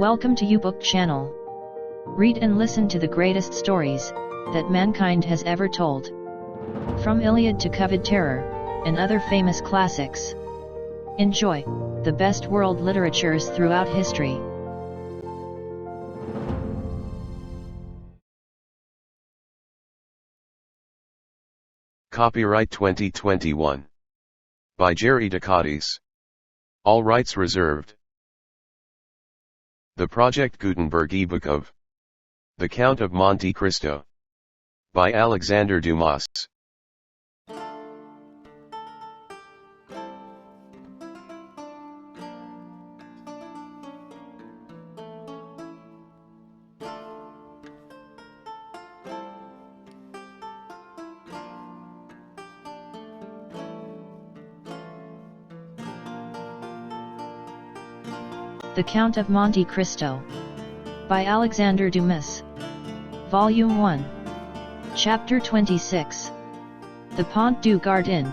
Welcome to YouBook channel. Read and listen to the greatest stories that mankind has ever told. From Iliad to Coveted Terror, and other famous classics. Enjoy the best world literatures throughout history. Copyright 2021. By Jerry Ducatis. All rights reserved. The Project Gutenberg ebook of The Count of Monte Cristo. By Alexandre Dumas. The Count of Monte Cristo. By Alexandre Dumas. Volume 1. Chapter 26. The Pont du Gard Inn.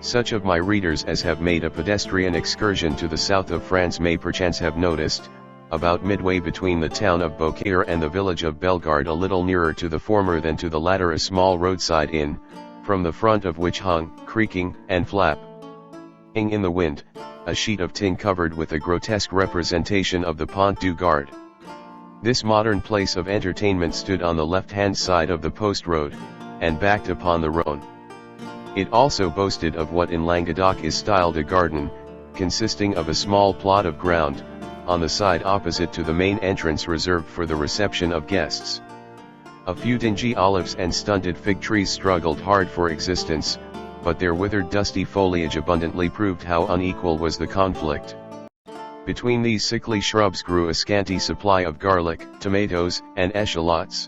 Such of my readers as have made a pedestrian excursion to the south of France may perchance have noticed, about midway between the town of Beaucaire and the village of Bellegarde, a little nearer to the former than to the latter, a small roadside inn, from the front of which hung, creaking and flapping in the wind, a sheet of tin covered with a grotesque representation of the Pont du Gard. This modern place of entertainment stood on the left-hand side of the post road, and backed upon the Rhône. It also boasted of what in Languedoc is styled a garden, consisting of a small plot of ground, on the side opposite to the main entrance reserved for the reception of guests. A few dingy olives and stunted fig trees struggled hard for existence, but their withered dusty foliage abundantly proved how unequal was the conflict. Between these sickly shrubs grew a scanty supply of garlic, tomatoes, and eschalots.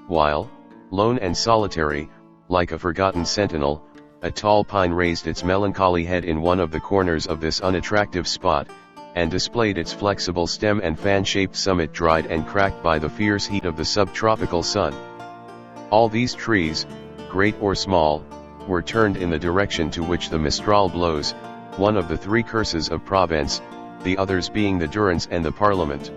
While, lone and solitary, like a forgotten sentinel, a tall pine raised its melancholy head in one of the corners of this unattractive spot, and displayed its flexible stem and fan-shaped summit dried and cracked by the fierce heat of the subtropical sun. All these trees, great or small, were turned in the direction to which the Mistral blows, one of the three curses of Provence, the others being the Durance and the Parliament.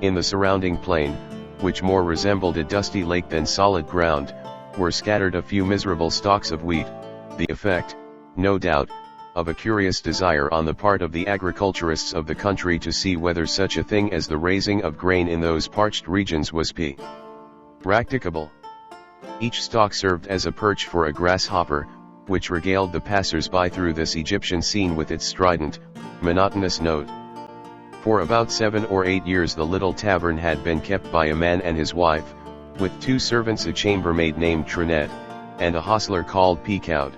In the surrounding plain, which more resembled a dusty lake than solid ground, were scattered a few miserable stalks of wheat, the effect, no doubt, of a curious desire on the part of the agriculturists of the country to see whether such a thing as the raising of grain in those parched regions was practicable. Each stalk served as a perch for a grasshopper, which regaled the passers-by through this Egyptian scene with its strident, monotonous note. For about 7 or 8 years the little tavern had been kept by a man and his wife, with 2 servants, a chambermaid named Trinette, and a hostler called Picoud.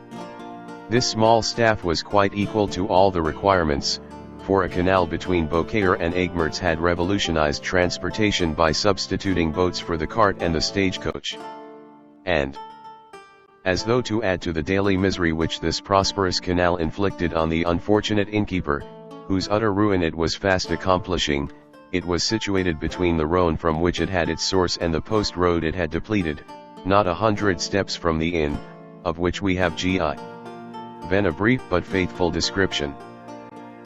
This small staff was quite equal to all the requirements, for a canal between Beaucaire and Aiguemerts had revolutionized transportation by substituting boats for the cart and the stagecoach. And, as though to add to the daily misery which this prosperous canal inflicted on the unfortunate innkeeper, whose utter ruin it was fast accomplishing, it was situated between the Rhône from which it had its source and the post road it had depleted, not 100 steps from the inn, of which we have given a brief but faithful description.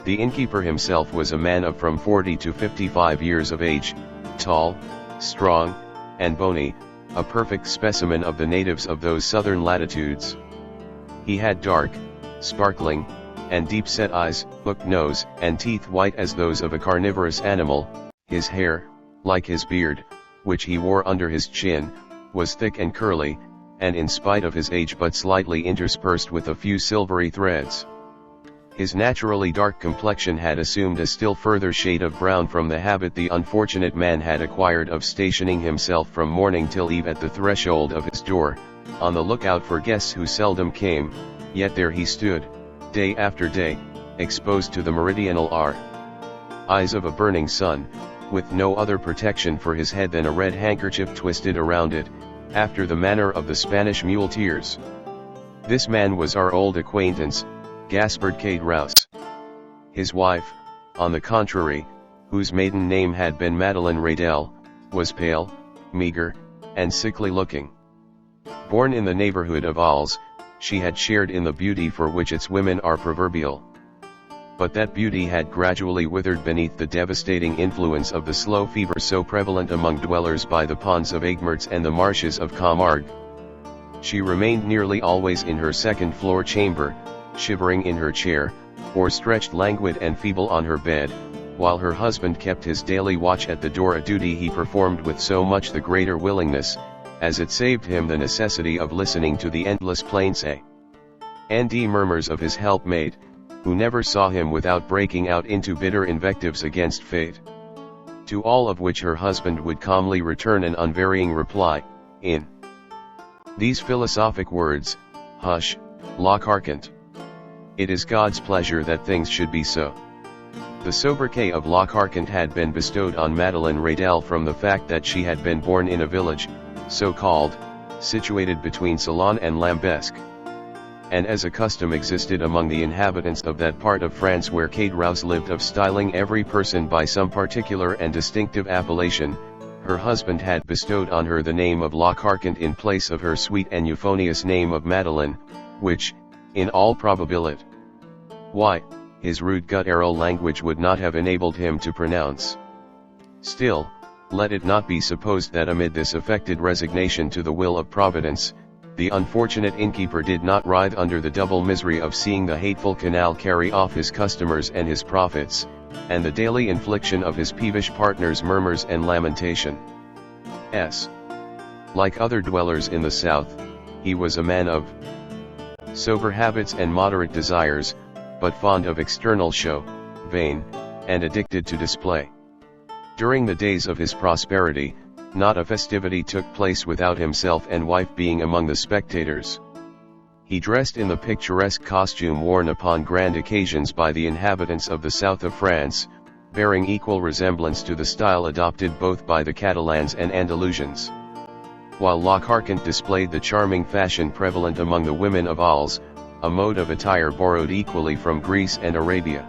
The innkeeper himself was a man of from 40 to 55 years of age, tall, strong, and bony, a perfect specimen of the natives of those southern latitudes. He had dark, sparkling, and deep-set eyes, hooked nose, and teeth white as those of a carnivorous animal. His hair, like his beard, which he wore under his chin, was thick and curly, and in spite of his age but slightly interspersed with a few silvery threads. His naturally dark complexion had assumed a still further shade of brown from the habit the unfortunate man had acquired of stationing himself from morning till eve at the threshold of his door, on the lookout for guests who seldom came, yet there he stood, day after day, exposed to the meridional eyes of a burning sun, with no other protection for his head than a red handkerchief twisted around it, after the manner of the Spanish muleteers. This man was our old acquaintance, Gaspard Rouse. His wife, on the contrary, whose maiden name had been Madeleine Radel, was pale, meager, and sickly looking. Born in the neighborhood of Arles, she had shared in the beauty for which its women are proverbial. but that beauty had gradually withered beneath the devastating influence of the slow fever so prevalent among dwellers by the ponds of Aiguemerts and the marshes of Camargue. She remained nearly always in her second-floor chamber, shivering in her chair, or stretched languid and feeble on her bed, while her husband kept his daily watch at the door, a duty he performed with so much the greater willingness, as it saved him the necessity of listening to the endless plaints and murmurs of his helpmate, who never saw him without breaking out into bitter invectives against fate. To all of which her husband would calmly return an unvarying reply, in these philosophic words: "Hush, La Carcant. It is God's pleasure that things should be so." The sobriquet of La Carcant had been bestowed on Madeleine Radel from the fact that she had been born in a village, so called, situated between Salon and Lambesc. And as a custom existed among the inhabitants of that part of France where Caderousse lived of styling every person by some particular and distinctive appellation, her husband had bestowed on her the name of La Carcant in place of her sweet and euphonious name of Madeleine, which, in all probability, his rude guttural language would not have enabled him to pronounce. Still, let it not be supposed that amid this affected resignation to the will of Providence, the unfortunate innkeeper did not writhe under the double misery of seeing the hateful canal carry off his customers and his profits, and the daily infliction of his peevish partner's murmurs and lamentations. Like other dwellers in the south, he was a man of sober habits and moderate desires, but fond of external show, vain, and addicted to display. During the days of his prosperity, not a festivity took place without himself and wife being among the spectators. He dressed in the picturesque costume worn upon grand occasions by the inhabitants of the south of France, bearing equal resemblance to the style adopted both by the Catalans and Andalusians. While La Carcant displayed the charming fashion prevalent among the women of Alsace, a mode of attire borrowed equally from Greece and Arabia.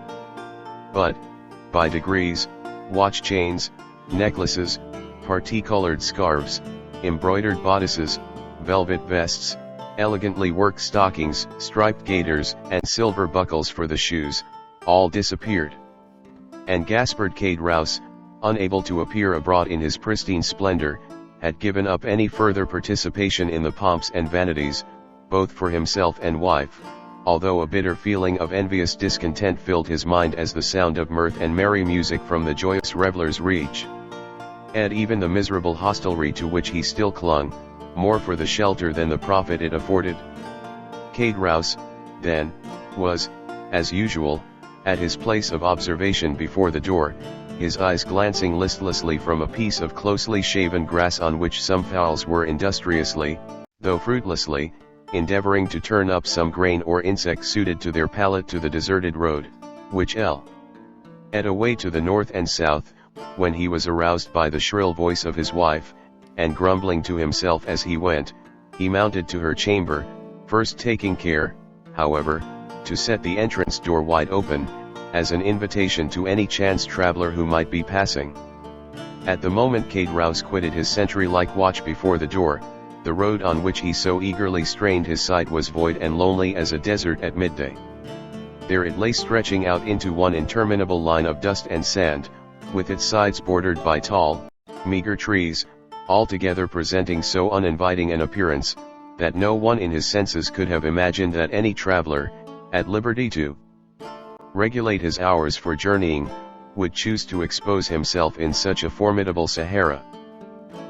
But, by degrees, watch chains, necklaces, parti-colored scarves, embroidered bodices, velvet vests, elegantly worked stockings, striped gaiters, and silver buckles for the shoes, all disappeared. And Gaspard Caderousse, unable to appear abroad in his pristine splendor, had given up any further participation in the pomps and vanities, both for himself and wife, although a bitter feeling of envious discontent filled his mind as the sound of mirth and merry music from the joyous revellers reached even the miserable hostelry to which he still clung, more for the shelter than the profit it afforded. Caderousse, then, was, as usual, at his place of observation before the door, his eyes glancing listlessly from a piece of closely shaven grass on which some fowls were industriously, though fruitlessly, endeavoring to turn up some grain or insect suited to their palate to the deserted road, which led away to the north and south, when he was aroused by the shrill voice of his wife, and grumbling to himself as he went, he mounted to her chamber, first taking care, however, to set the entrance door wide open, as an invitation to any chance traveler who might be passing. At the moment Caderousse quitted his sentry-like watch before the door, the road on which he so eagerly strained his sight was void and lonely as a desert at midday. There it lay stretching out into one interminable line of dust and sand, with its sides bordered by tall, meager trees, altogether presenting so uninviting an appearance, that no one in his senses could have imagined that any traveler, at liberty to regulate his hours for journeying, would choose to expose himself in such a formidable Sahara.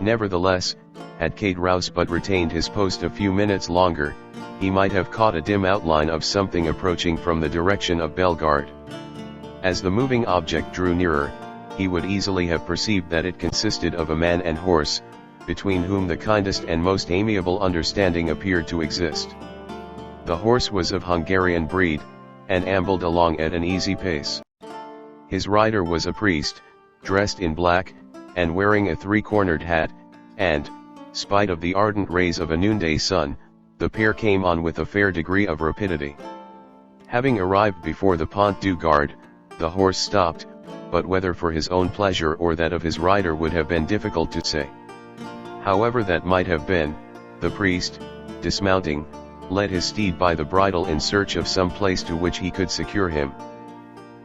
Nevertheless, had Caderousse but retained his post a few minutes longer, he might have caught a dim outline of something approaching from the direction of Bellegarde. As the moving object drew nearer, he would easily have perceived that it consisted of a man and horse, between whom the kindest and most amiable understanding appeared to exist. The horse was of Hungarian breed, and ambled along at an easy pace. His rider was a priest, dressed in black, and wearing a three-cornered hat, and, spite of the ardent rays of a noonday sun, the pair came on with a fair degree of rapidity. Having arrived before the Pont du Gard, the horse stopped, but whether for his own pleasure or that of his rider would have been difficult to say. However that might have been, the priest, dismounting, led his steed by the bridle in search of some place to which he could secure him.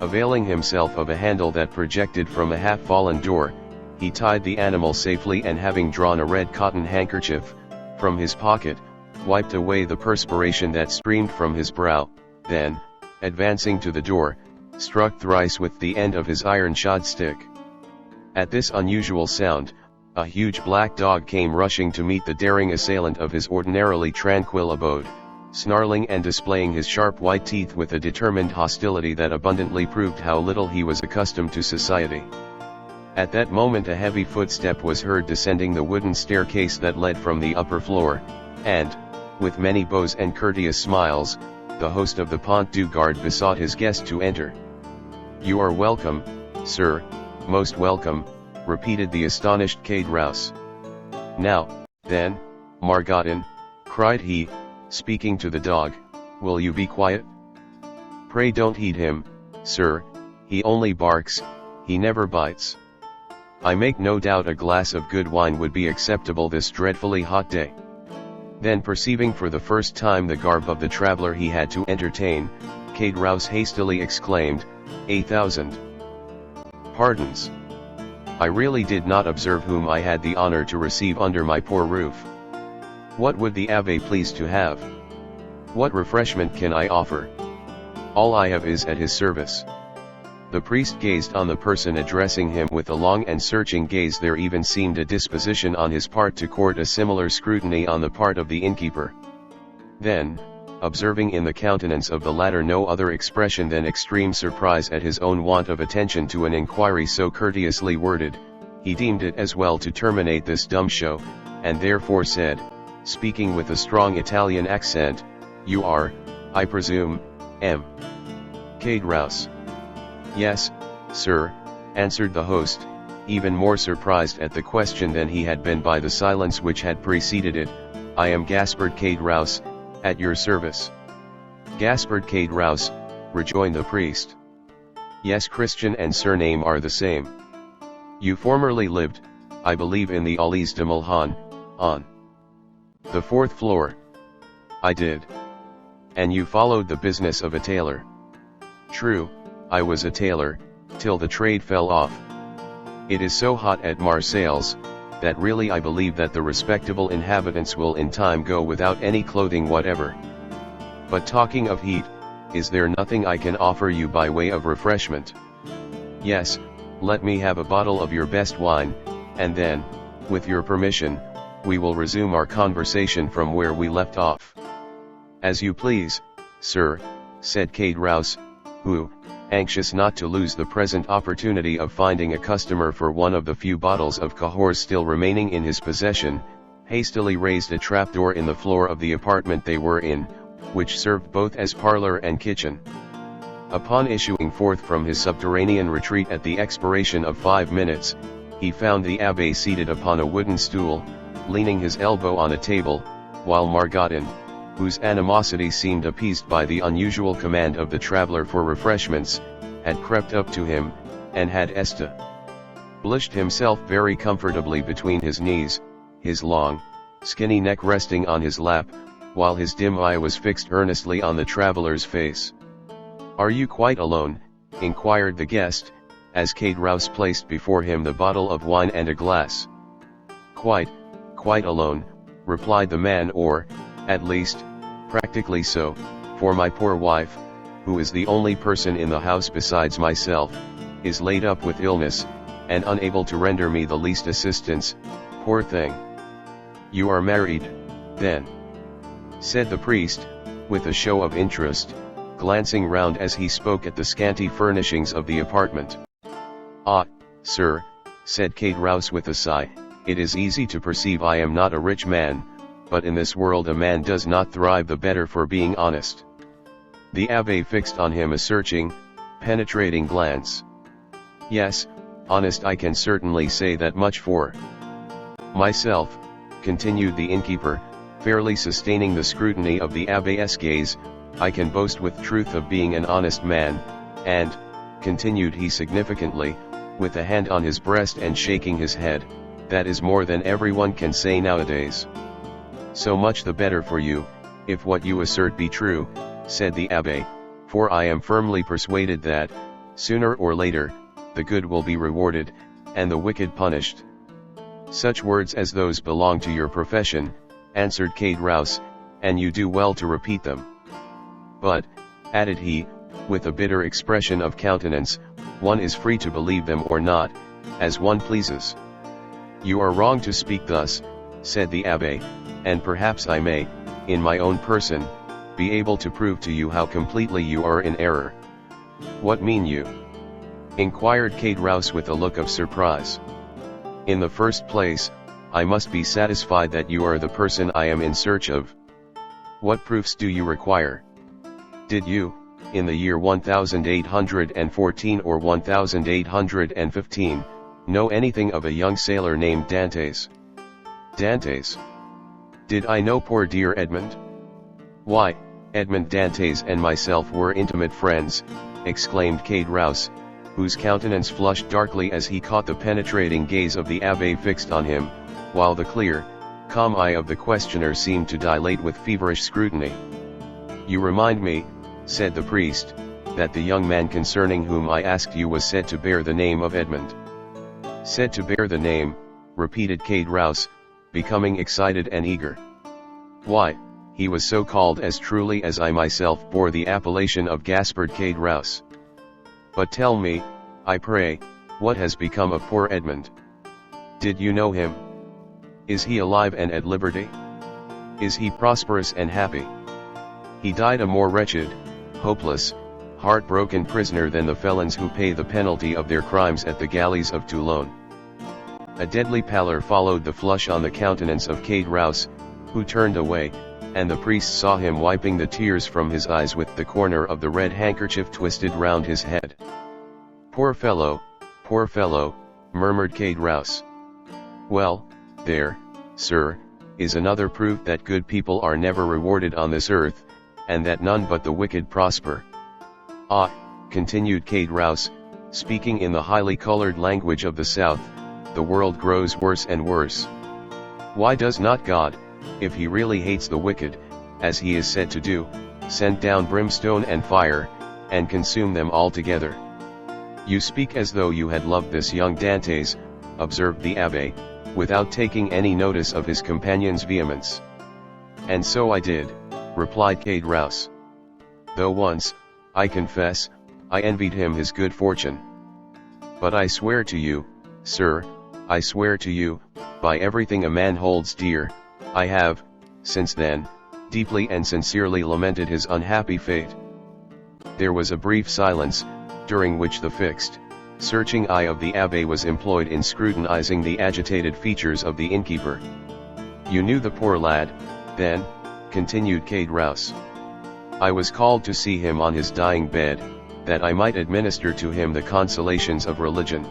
Availing himself of a handle that projected from a half-fallen door, he tied the animal safely, and having drawn a red cotton handkerchief from his pocket, wiped away the perspiration that streamed from his brow, then, advancing to the door, struck thrice with the end of his iron-shod stick. At this unusual sound, a huge black dog came rushing to meet the daring assailant of his ordinarily tranquil abode, snarling and displaying his sharp white teeth with a determined hostility that abundantly proved how little he was accustomed to society. At that moment a heavy footstep was heard descending the wooden staircase that led from the upper floor, and, with many bows and courteous smiles, the host of the Pont du Gard besought his guest to enter. "You are welcome, sir, most welcome," repeated the astonished Cade-Rouse. "Now, then, Margotin," cried he, speaking to the dog, "will you be quiet? Pray don't heed him, sir, he only barks, he never bites. I make no doubt a glass of good wine would be acceptable this dreadfully hot day." Then, perceiving for the first time the garb of the traveler he had to entertain, Cade-Rouse hastily exclaimed, "1,000 pardons! I really did not observe whom I had the honor to receive under my poor roof. What would the Abbé please to have? What refreshment can I offer? All I have is at his service." The priest gazed on the person addressing him with a long and searching gaze. There even seemed a disposition on his part to court a similar scrutiny on the part of the innkeeper. Then, observing in the countenance of the latter no other expression than extreme surprise at his own want of attention to an inquiry so courteously worded, he deemed it as well to terminate this dumb show, and therefore said, speaking with a strong Italian accent, "You are, I presume, M. Cade-Rouse?" "Yes, sir," answered the host, even more surprised at the question than he had been by the silence which had preceded it. "I am Gaspard Cade-Rouse, at your service." "Gaspard Cade-Rouse," rejoined the priest. "Yes, Christian and surname are the same. You formerly lived, I believe, in the Allées de Mulhouse, on the 4th floor." "I did." "And you followed the business of a tailor?" "True, I was a tailor, till the trade fell off. It is so hot at Marseilles, that really I believe that the respectable inhabitants will in time go without any clothing whatever. But talking of heat, is there nothing I can offer you by way of refreshment?" "Yes, let me have a bottle of your best wine, and then, with your permission, we will resume our conversation from where we left off." "As you please, sir," said Cade-Rouse, who, anxious not to lose the present opportunity of finding a customer for one of the few bottles of Cahors still remaining in his possession, hastily raised a trapdoor in the floor of the apartment they were in, which served both as parlor and kitchen. Upon issuing forth from his subterranean retreat at the expiration of 5 minutes, he found the Abbé seated upon a wooden stool, leaning his elbow on a table, while Margotin, whose animosity seemed appeased by the unusual command of the traveler for refreshments, had crept up to him, and had established himself very comfortably between his knees, his long, skinny neck resting on his lap, while his dim eye was fixed earnestly on the traveler's face. "Are you quite alone?" inquired the guest, as Cade-Rouse placed before him the bottle of wine and a glass. Quite alone," replied the man, "or, at least, practically so, for my poor wife, who is the only person in the house besides myself, is laid up with illness, and unable to render me the least assistance, poor thing." "You are married, then?" said the priest, with a show of interest, glancing round as he spoke at the scanty furnishings of the apartment. "Ah, sir," said Cade-Rouse with a sigh, "it is easy to perceive I am not a rich man, but in this world a man does not thrive the better for being honest." The Abbé fixed on him a searching, penetrating glance. "Yes, honest, I can certainly say that much for myself," continued the innkeeper, fairly sustaining the scrutiny of the Abbé's gaze. "I can boast with truth of being an honest man, and," continued he significantly, with a hand on his breast and shaking his head, "that is more than everyone can say nowadays." "So much the better for you, if what you assert be true," said the Abbé, "for I am firmly persuaded that, Sooner or later, the good will be rewarded, and the wicked punished. Such words as those belong to your profession, answered Cade-Rouse, and you do well to repeat them. But, added he, with a bitter expression of countenance, one is free to believe them or not, as one pleases. You are wrong to speak thus, said the abbe, and perhaps I may, in my own person, be able to prove to you how completely you are in error. What mean you? Inquired Cade-Rouse with a look of surprise. In the first place, I must be satisfied that you are the person I am in search of. What proofs do you require? Did you, in the year 1814 or 1815, know anything of a young sailor named Dantes? Dantes? Did I know poor dear Edmond? Why, Edmond Dantes and myself were intimate friends, exclaimed Cade-Rouse, whose countenance flushed darkly as he caught the penetrating gaze of the abbe fixed on him, while the clear, calm eye of the questioner seemed to dilate with feverish scrutiny. You remind me, said the priest, that the young man concerning whom I asked you was said to bear the name of Edmond. Said to bear the name, repeated Cade-Rouse, becoming excited and eager. Why, he was so called as truly as I myself bore the appellation of Gaspard Cade-Rouse. But tell me, I pray, what has become of poor Edmond? Did you know him? Is he alive and at liberty? Is he prosperous and happy? He died a more wretched, hopeless, heartbroken prisoner than the felons who pay the penalty of their crimes at the galleys of Toulon. A deadly pallor followed the flush on the countenance of Cade-Rouse, who turned away, and the priest saw him wiping the tears from his eyes with the corner of the red handkerchief twisted round his head. Poor fellow, murmured Cade-Rouse. Well, there, sir, is another proof that good people are never rewarded on this earth, and that none but the wicked prosper. Ah, continued Cade-Rouse, speaking in the highly colored language of the South, the world grows worse and worse. Why does not God, if he really hates the wicked, as he is said to do, send down brimstone and fire, and consume them altogether? You speak as though you had loved this young Dantes, observed the abbe, without taking any notice of his companion's vehemence. And so I did, replied Cade-Rouse. Though once, I confess, I envied him his good fortune. But I swear to you, sir, I swear to you, by everything a man holds dear, I have, since then, deeply and sincerely lamented his unhappy fate. There was a brief silence, during which the fixed, searching eye of the abbe was employed in scrutinizing the agitated features of the innkeeper. You knew the poor lad, then, continued Cade-Rouse. I was called to see him on his dying bed, that I might administer to him the consolations of religion.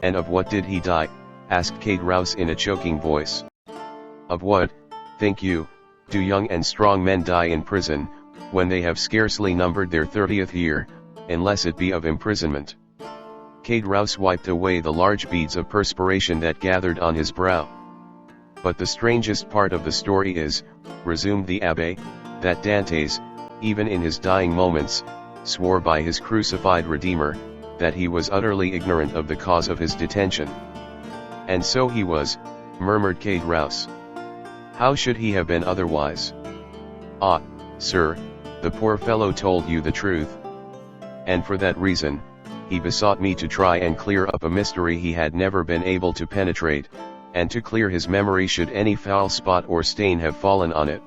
And of what did he die? Asked Cade-Rouse in a choking voice. Of what, think you, do young and strong men die in prison, when they have scarcely numbered their 30th year, unless it be of imprisonment? Cade-Rouse wiped away the large beads of perspiration that gathered on his brow. But the strangest part of the story is, resumed the abbe, that Dantes, even in his dying moments, swore by his crucified Redeemer, that he was utterly ignorant of the cause of his detention. And so he was, murmured Cade-Rouse. How should he have been otherwise? Ah, sir, the poor fellow told you the truth. And for that reason, he besought me to try and clear up a mystery he had never been able to penetrate, and to clear his memory should any foul spot or stain have fallen on it.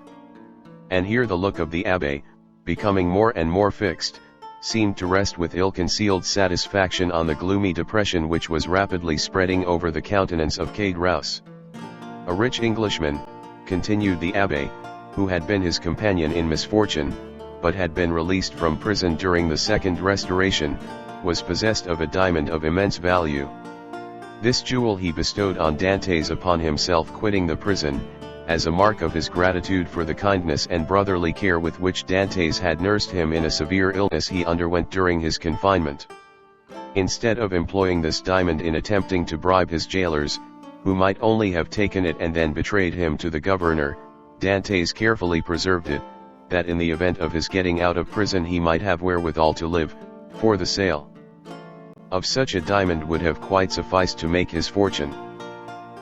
And here the look of the abbe, becoming more and more fixed, seemed to rest with ill-concealed satisfaction on the gloomy depression which was rapidly spreading over the countenance of Cade-Rouse. A rich Englishman, continued the abbe, who had been his companion in misfortune, but had been released from prison during the Second Restoration, was possessed of a diamond of immense value. This jewel he bestowed on Dantes upon himself quitting the prison, as a mark of his gratitude for the kindness and brotherly care with which Dantes had nursed him in a severe illness he underwent during his confinement. Instead of employing this diamond in attempting to bribe his jailers, who might only have taken it and then betrayed him to the governor, Dantes carefully preserved it, that in the event of his getting out of prison he might have wherewithal to live, for the sale. Of such a diamond would have quite sufficed to make his fortune.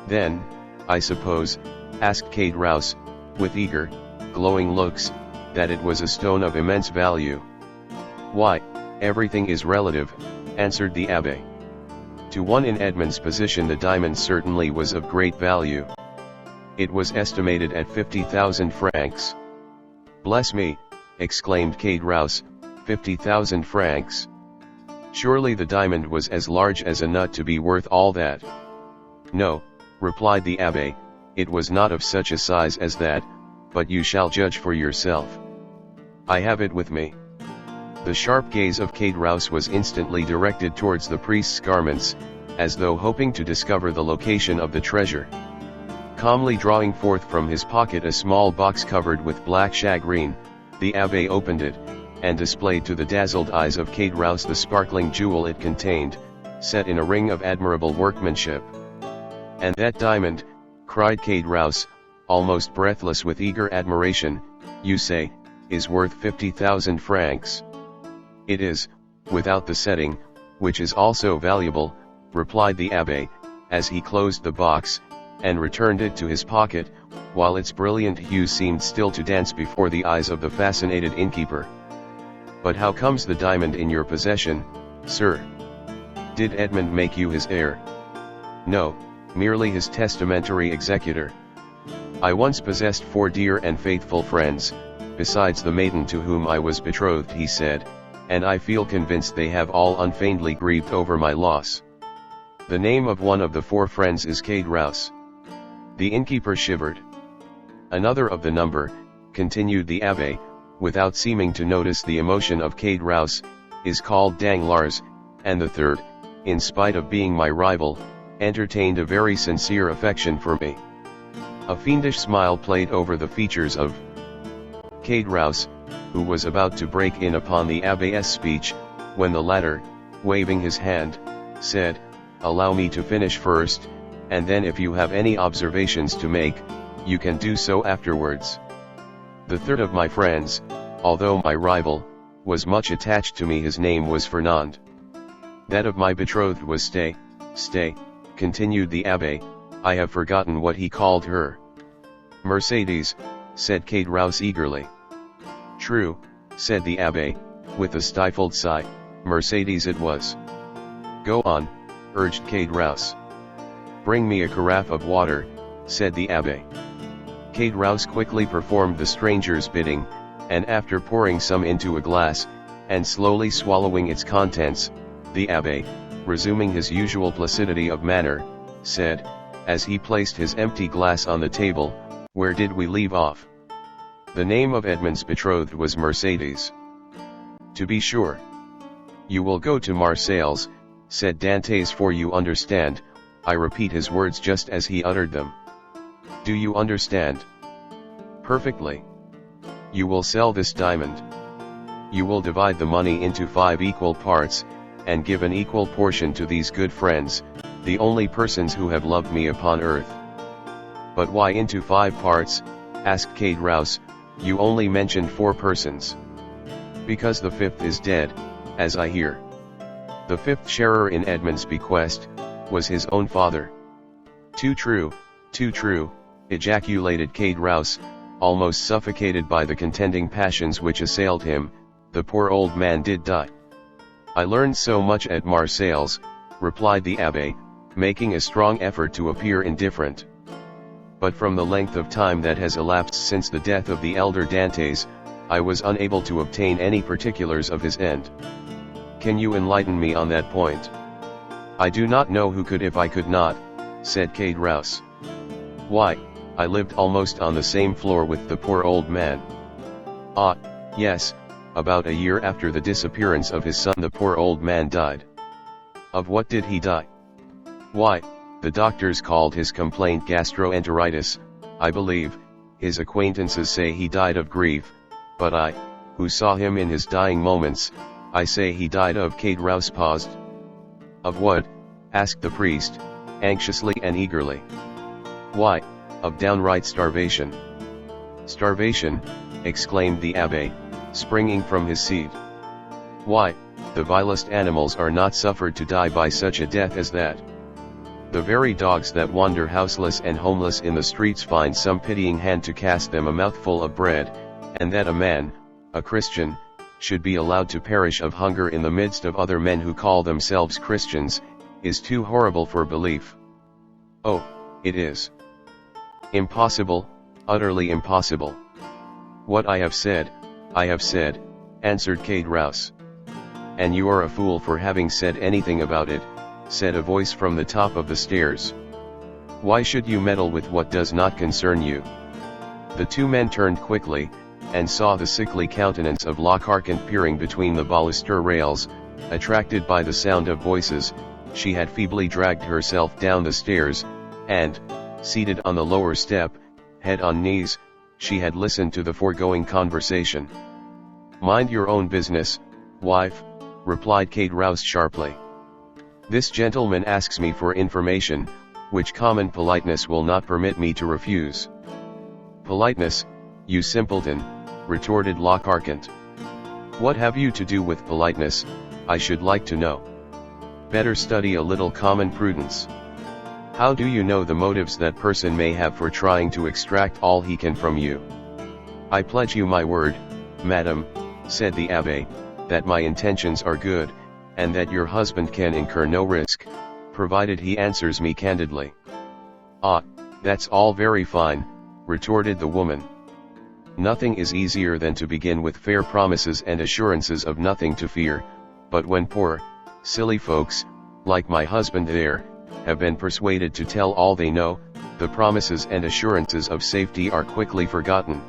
Then, I suppose, asked Kate Rouse, with eager, glowing looks, that it was a stone of immense value. Why, everything is relative, answered the abbe. To one in Edmond's position the diamond certainly was of great value. It was estimated at 50,000 francs. Bless me, exclaimed Kate Rouse, 50,000 francs. Surely the diamond was as large as a nut to be worth all that. No, replied the abbe, it was not of such a size as that, but you shall judge for yourself. I have it with me. The sharp gaze of Kate Rouse was instantly directed towards the priest's garments, as though hoping to discover the location of the treasure. Calmly drawing forth from his pocket a small box covered with black shagreen, the abbe opened it, and displayed to the dazzled eyes of Kate Rouse the sparkling jewel it contained, set in a ring of admirable workmanship. And that diamond, cried Kate Rouse, almost breathless with eager admiration, you say, is worth 50,000 francs. It is, without the setting, which is also valuable, replied the abbe, as he closed the box, and returned it to his pocket, while its brilliant hue seemed still to dance before the eyes of the fascinated innkeeper. But how comes the diamond in your possession, sir? Did Edmond make you his heir? No, merely his testamentary executor. I once possessed 4 dear and faithful friends, besides the maiden to whom I was betrothed, he said, and I feel convinced they have all unfeignedly grieved over my loss. The name of one of the 4 friends is Kate Rouse. The innkeeper shivered. Another of the number, continued the abbe, without seeming to notice the emotion of Kate Rouse, is called Danglars, and the third, in spite of being my rival, entertained a very sincere affection for me. A fiendish smile played over the features of Kate Rouse, who was about to break in upon the abbe's speech, when the latter, waving his hand, said, "Allow me to finish first, and then if you have any observations to make, you can do so afterwards. The third of my friends, although my rival, was much attached to me. His name was Fernand. That of my betrothed was Stay, continued the abbe, I have forgotten what he called her." "Mercedes," said Kate Rouse eagerly. "True," said the abbe, with a stifled sigh, "Mercedes it was." "Go on," urged Kate Rouse. "Bring me a carafe of water," said the abbe. Kate Rouse quickly performed the stranger's bidding, and after pouring some into a glass, and slowly swallowing its contents, the abbe, resuming his usual placidity of manner, said, as he placed his empty glass on the table, "Where did we leave off?" "The name of Edmond's betrothed was Mercedes." "To be sure. You will go to Marseilles," said Dantes, "for you understand, I repeat his words just as he uttered them. Do you understand?" "Perfectly. You will sell this diamond. You will divide the money into 5 equal parts, and give an equal portion to these good friends, the only persons who have loved me upon earth." "But why into 5 parts?" asked Kate Rouse, "you only mentioned 4 persons." "Because the 5th is dead, as I hear. The 5th sharer in Edmond's bequest, was his own father." Too true, ejaculated Kate Rouse, almost suffocated by the contending passions which assailed him. "The poor old man did die." "I learned so much at Marseilles," replied the abbe, making a strong effort to appear indifferent. "But from the length of time that has elapsed since the death of the elder Dantes, I was unable to obtain any particulars of his end. Can you enlighten me on that point?" "I do not know who could if I could not," said Kate Rouse. "Why, I lived almost on the same floor with the poor old man." "Ah, yes, about a year after the disappearance of his son the poor old man died." "Of what did he die?" "Why, the doctors called his complaint gastroenteritis, I believe. His acquaintances say he died of grief, but I, who saw him in his dying moments, I say he died of..." Kate Rouse paused. "Of what?" asked the priest, anxiously and eagerly. "Why, of downright starvation." "Starvation!" exclaimed the abbe, springing from his seat. Why, the vilest animals are not suffered to die by such a death as that. The very dogs that wander houseless and homeless in the streets find some pitying hand to cast them a mouthful of bread, and that a man, a Christian, should be allowed to perish of hunger in the midst of other men who call themselves Christians, is too horrible for belief. Oh, it is impossible, utterly impossible. What I have said, answered Kate Rouse. And you are a fool for having said anything about it, said a voice from the top of the stairs. Why should you meddle with what does not concern you? The two men turned quickly, and saw the sickly countenance of Lockhart peering between the baluster rails. Attracted by the sound of voices, she had feebly dragged herself down the stairs, and, seated on the lower step, head on knees, she had listened to the foregoing conversation. Mind your own business, wife, replied Kate Rouse sharply. This gentleman asks me for information, which common politeness will not permit me to refuse. Politeness, you simpleton, retorted Lockhart. What have you to do with politeness, I should like to know? Better study a little common prudence. How do you know the motives that person may have for trying to extract all he can from you? I pledge you my word, madam, said the abbe, that my intentions are good, and that your husband can incur no risk, provided he answers me candidly. Ah, that's all very fine, retorted the woman. Nothing is easier than to begin with fair promises and assurances of nothing to fear, but when poor, silly folks, like my husband there, have been persuaded to tell all they know, the promises and assurances of safety are quickly forgotten.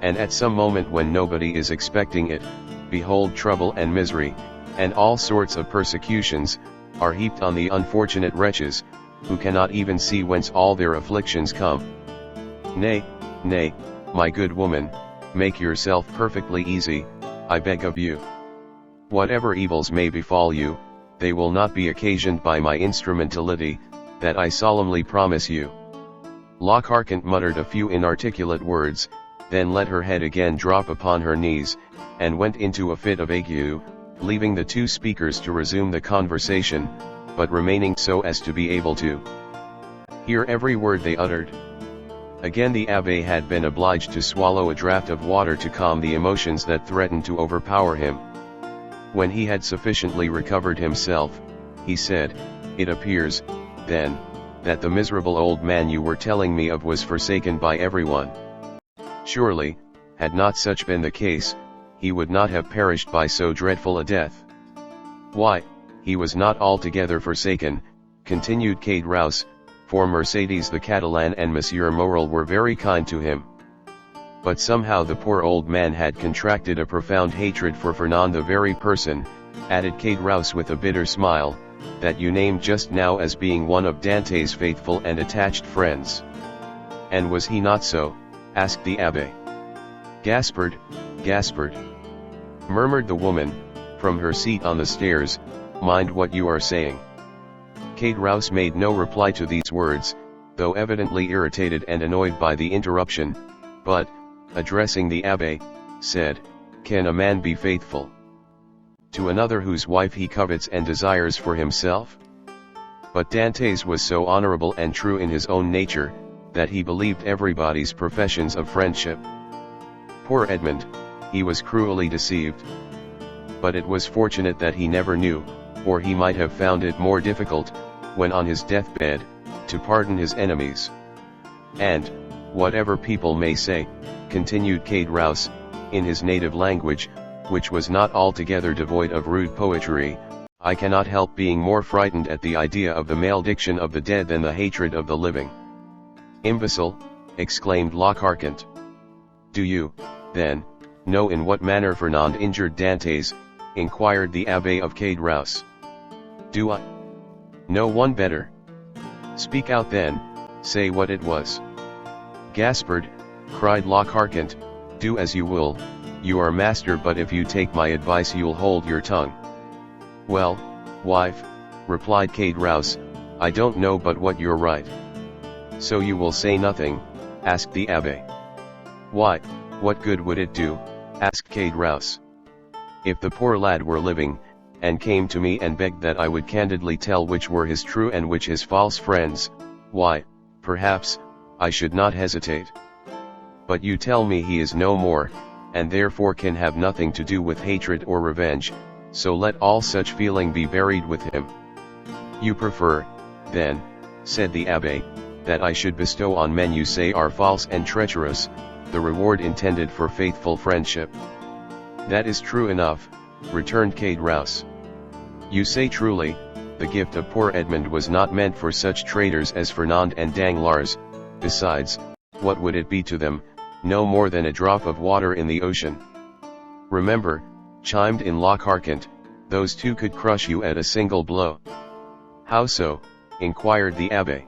And at some moment when nobody is expecting it, behold trouble and misery, and all sorts of persecutions, are heaped on the unfortunate wretches, who cannot even see whence all their afflictions come. Nay, nay, my good woman, make yourself perfectly easy, I beg of you. Whatever evils may befall you, they will not be occasioned by my instrumentality, that I solemnly promise you. Lockhart muttered a few inarticulate words, then let her head again drop upon her knees, and went into a fit of ague, leaving the two speakers to resume the conversation, but remaining so as to be able to hear every word they uttered. Again the abbe had been obliged to swallow a draught of water to calm the emotions that threatened to overpower him. When he had sufficiently recovered himself, he said, "It appears, then, that the miserable old man you were telling me of was forsaken by everyone. Surely, had not such been the case, he would not have perished by so dreadful a death." "Why, he was not altogether forsaken," continued Kate Rouse, "for Mercedes the Catalan and Monsieur Morel were very kind to him. But somehow the poor old man had contracted a profound hatred for Fernand, the very person," added Kate Rouse with a bitter smile, "that you named just now as being one of Dante's faithful and attached friends." "And was he not so?" asked the abbe. "Gaspard, Gaspard," murmured the woman, from her seat on the stairs, "mind what you are saying." Kate Rouse made no reply to these words, though evidently irritated and annoyed by the interruption, but, addressing the abbe, said, "Can a man be faithful to another whose wife he covets and desires for himself?" But Dantes was so honorable and true in his own nature, that he believed everybody's professions of friendship. Poor Edmond, he was cruelly deceived. But it was fortunate that he never knew, or he might have found it more difficult, when on his deathbed, to pardon his enemies. "And, whatever people may say," continued Kate Rouse, in his native language, which was not altogether devoid of rude poetry, "I cannot help being more frightened at the idea of the malediction of the dead than the hatred of the living." "Imbecile!" exclaimed Lockhart. "Do you, then, know in what manner Fernand injured Dantes?" inquired the abbe of Kate Rouse. "Do I? No one better. Speak out then, say what it was." "Gaspard," cried Lockhart, "do as you will, you are master, but if you take my advice you'll hold your tongue." "Well, wife," replied Kate Rouse, "I don't know but what you're right." "So you will say nothing?" asked the abbe. "Why, what good would it do?" asked Kate Rouse. if the poor lad were living, and came to me and begged that I would candidly tell which were his true and which his false friends, why, perhaps, I should not hesitate. But you tell me he is no more, and therefore can have nothing to do with hatred or revenge, so let all such feeling be buried with him. You prefer, then, said the abbe, that I should bestow on men you say are false and treacherous, the reward intended for faithful friendship. That is true enough, returned Caderousse. You say truly, the gift of poor Edmond was not meant for such traitors as Fernand and Danglars. Besides, what would it be to them? No more than a drop of water in the ocean. Remember, chimed in Lockhart, those two could crush you at a single blow. How so? Inquired the abbe.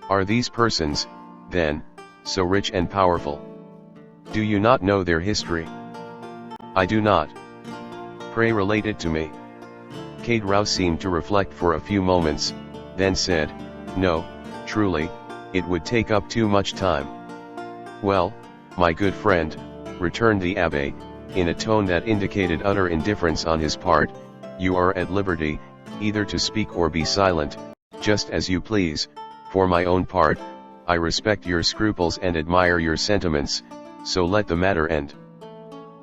Are these persons, then, so rich and powerful? Do you not know their history? I do not. Pray relate it to me. Caderousse seemed to reflect for a few moments, then said, no, truly, it would take up too much time. Well, my good friend, returned the abbe, in a tone that indicated utter indifference on his part, you are at liberty, either to speak or be silent, just as you please. For my own part, I respect your scruples and admire your sentiments, so let the matter end.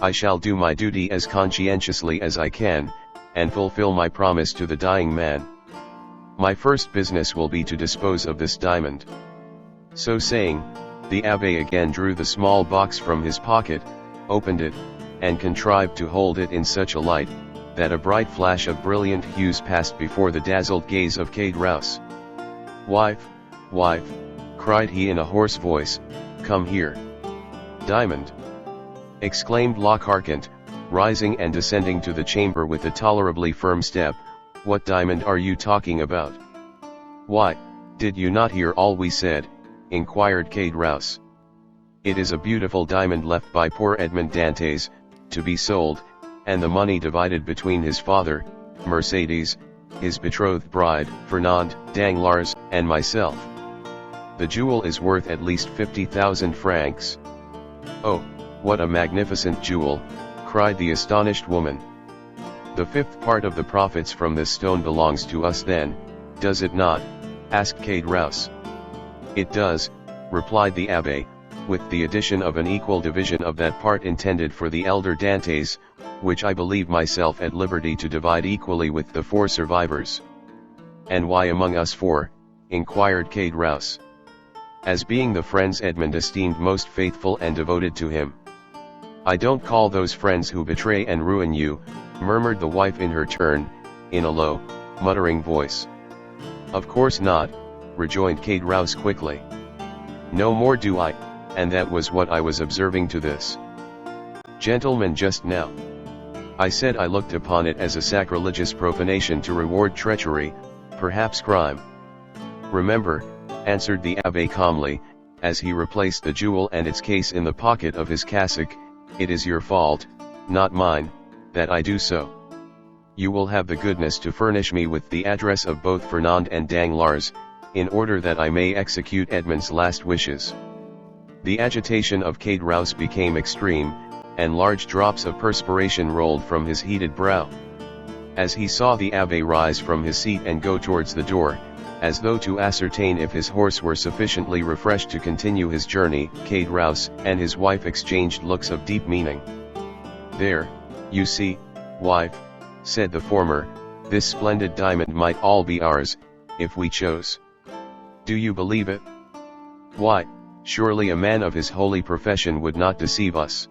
I shall do my duty as conscientiously as I can, and fulfill my promise to the dying man. My first business will be to dispose of this diamond. So saying, the abbe again drew the small box from his pocket, opened it, and contrived to hold it in such a light, that a bright flash of brilliant hues passed before the dazzled gaze of Caderousse. Wife, wife, cried he in a hoarse voice, come here. Diamond! Exclaimed Lockhart, rising and descending to the chamber with a tolerably firm step, what diamond are you talking about? Why, did you not hear all we said? Inquired Caderousse. It is a beautiful diamond left by poor Edmond Dantès, to be sold, and the money divided between his father, Mercédès, his betrothed bride, Fernand, Danglars, and myself. The jewel is worth at least 50,000 francs. Oh, what a magnificent jewel, cried the astonished woman. The fifth part of the profits from this stone belongs to us then, does it not? Asked Caderousse. It does, replied the abbe, with the addition of an equal division of that part intended for the elder Dantès, which I believe myself at liberty to divide equally with the 4 survivors. And why among us 4? Inquired Caderousse. As being the friends Edmond esteemed most faithful and devoted to him. I don't call those friends who betray and ruin you, murmured the wife in her turn, in a low, muttering voice. Of course not, rejoined Caderousse quickly. No more do I, and that was what I was observing to this gentleman just now. I said I looked upon it as a sacrilegious profanation to reward treachery, perhaps crime. Remember, answered the abbe calmly, as he replaced the jewel and its case in the pocket of his cassock, it is your fault, not mine, that I do so. You will have the goodness to furnish me with the address of both Fernand and Danglars, in order that I may execute Edmond's last wishes. The agitation of Caderousse became extreme, and large drops of perspiration rolled from his heated brow. As he saw the abbe rise from his seat and go towards the door, as though to ascertain if his horse were sufficiently refreshed to continue his journey, Caderousse and his wife exchanged looks of deep meaning. There, you see, wife, said the former, this splendid diamond might all be ours, if we chose. Do you believe it? Why, surely a man of his holy profession would not deceive us.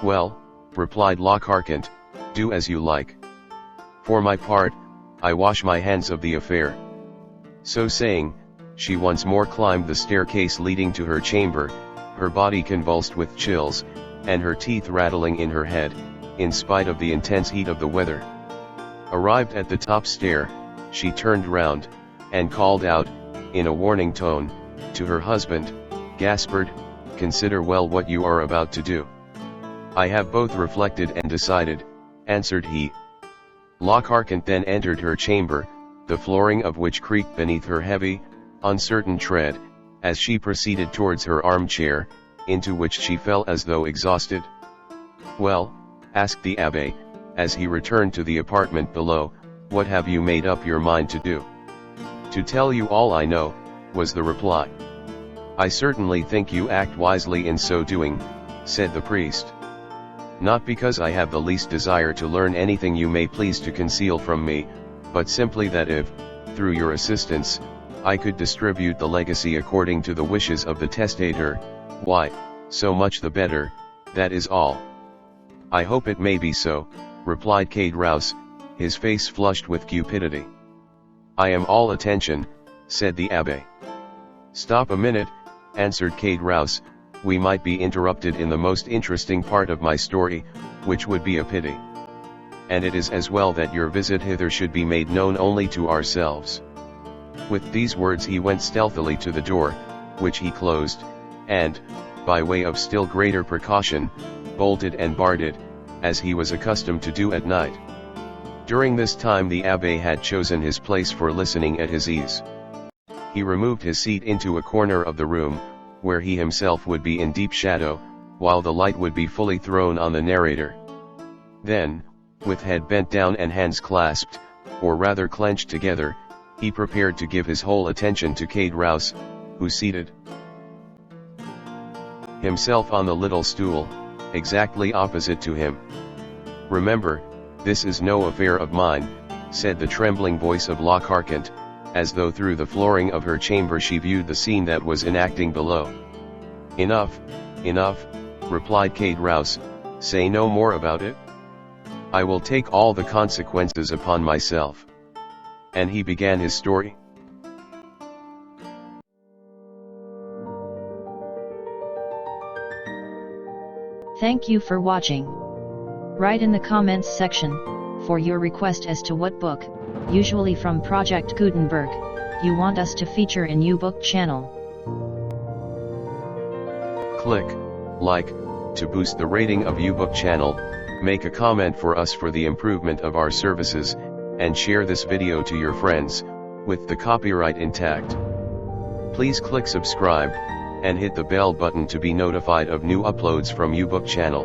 Well, replied Lockhart, do as you like. For my part, I wash my hands of the affair. So saying, she once more climbed the staircase leading to her chamber, her body convulsed with chills, and her teeth rattling in her head, in spite of the intense heat of the weather. Arrived at the top stair, she turned round, and called out, in a warning tone, to her husband, Gaspard, consider well what you are about to do. I have both reflected and decided, answered he. Lockhart then entered her chamber, the flooring of which creaked beneath her heavy, uncertain tread, as she proceeded towards her armchair, into which she fell as though exhausted. Well, asked the abbe, as he returned to the apartment below, "What have you made up your mind to do?" "To tell you all I know," was the reply. "I certainly think you act wisely in so doing," said the priest. "Not because I have the least desire to learn anything you may please to conceal from me, but simply that if, through your assistance, I could distribute the legacy according to the wishes of the testator, why, so much the better, that is all." "I hope it may be so," replied Cade-Rouse, his face flushed with cupidity. "I am all attention," said the abbe. "Stop a minute," answered Cade-Rouse, "we might be interrupted in the most interesting part of my story, which would be a pity. And it is as well that your visit hither should be made known only to ourselves." With these words he went stealthily to the door, which he closed, and, by way of still greater precaution, bolted and barred it, as he was accustomed to do at night. During this time the abbe had chosen his place for listening at his ease. He removed his seat into a corner of the room, where he himself would be in deep shadow, while the light would be fully thrown on the narrator. Then, with head bent down and hands clasped, or rather clenched together, he prepared to give his whole attention to Cade-Rouse, who seated himself on the little stool, exactly opposite to him. "Remember, this is no affair of mine," said the trembling voice of La Carconte, as though through the flooring of her chamber she viewed the scene that was enacting below. "Enough, enough," replied Cade-Rouse, "say no more about it. I will take all the consequences upon myself." And he began his story. Thank you for watching. Write in the comments section for your request as to what book, usually from Project Gutenberg, you want us to feature in YouBook channel. Click like to boost the rating of YouBook channel, make a comment for us for the improvement of our services, and share this video to your friends, with the copyright intact. Please click subscribe, and hit the bell button to be notified of new uploads from YouBook channel.